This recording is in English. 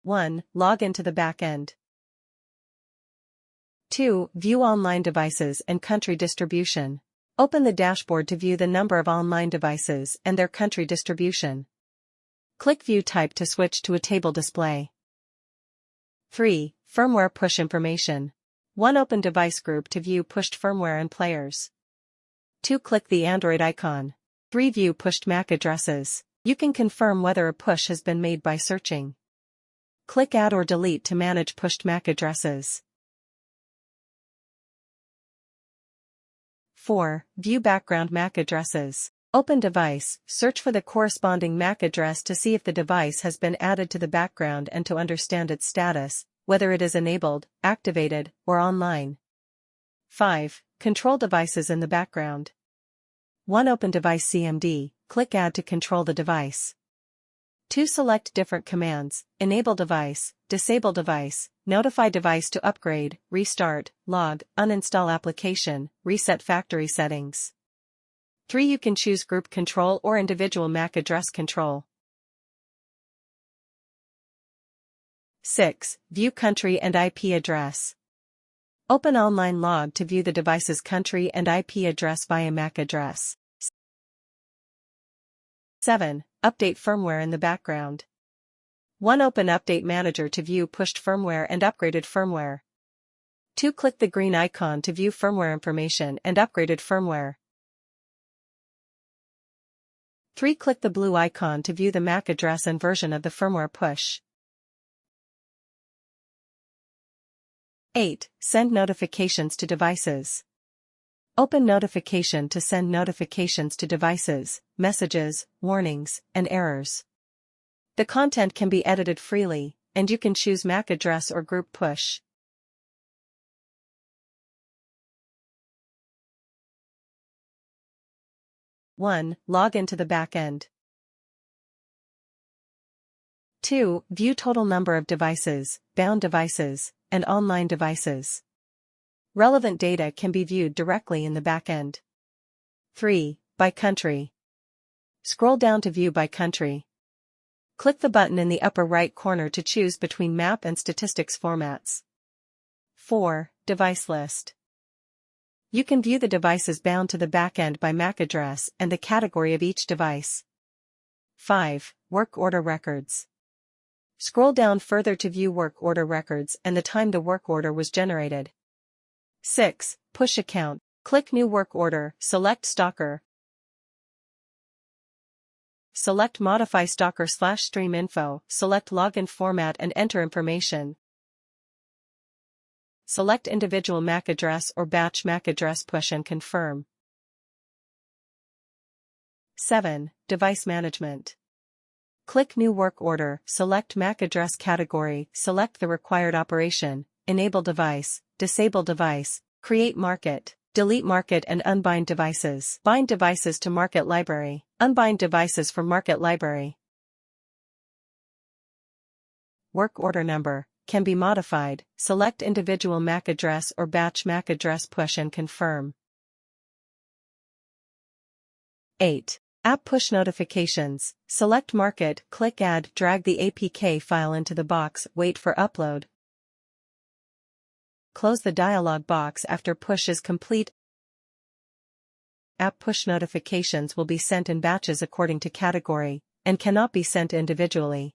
1. Log into the backend. 2. View online devices and country distribution. Open the dashboard to view the number of online devices and their country distribution. Click View Type to switch to a table display. 3. Firmware push information. 1. Open device group to view pushed firmware and players. 2. Click the Android icon. 3. View pushed MAC addresses. You can confirm whether a push has been made by searching. Click Add or Delete to manage pushed MAC addresses. 4. View background MAC addresses. Open device, search for the corresponding MAC address to see if the device has been added to the background and to understand its status, whether it is enabled, activated, or online. 5. Control devices in the background. 1. Open device CMD, click Add to control the device. 2. Select different commands, enable device, disable device, notify device to upgrade, restart, log, uninstall application, reset factory settings. 3. You can choose group control or individual MAC address control. 6. View country and IP address. Open online log to view the device's country and IP address via MAC address. 7. Update firmware in the background. 1. Open Update Manager to view pushed firmware and upgraded firmware. 2. Click the green icon to view firmware information and upgraded firmware. 3. Click the blue icon to view the MAC address and version of the firmware push. 8. Send notifications to devices. Open Notification to send notifications to devices, messages, warnings, and errors. The content can be edited freely, and you can choose MAC address or group push. (1) Log into the backend. 2. View total number of devices, bound devices, and online devices. Relevant data can be viewed directly in the backend. 3. By country. Scroll down to view by country. Click the button in the upper right corner to choose between map and statistics formats. 4. Device list. You can view the devices bound to the backend by MAC address and the category of each device. 5. Work order records. Scroll down further to view work order records and the time the work order was generated. 6. Push account. Click New Work Order, select Stalker. Select Modify Stalker/Stream Info, select Login Format and enter information. Select individual MAC address or batch MAC address push and confirm. 7. Device Management. Click New Work Order, select MAC address category, select the required operation, enable device, disable device, create market, delete market and unbind devices. Bind devices to market library, unbind devices from market library. Work order number can be modified, select individual MAC address or batch MAC address push and confirm. 8. App push notifications. Select market, click Add, drag the APK file into the box, wait for upload. Close the dialog box after push is complete. App push notifications will be sent in batches according to category, and cannot be sent individually.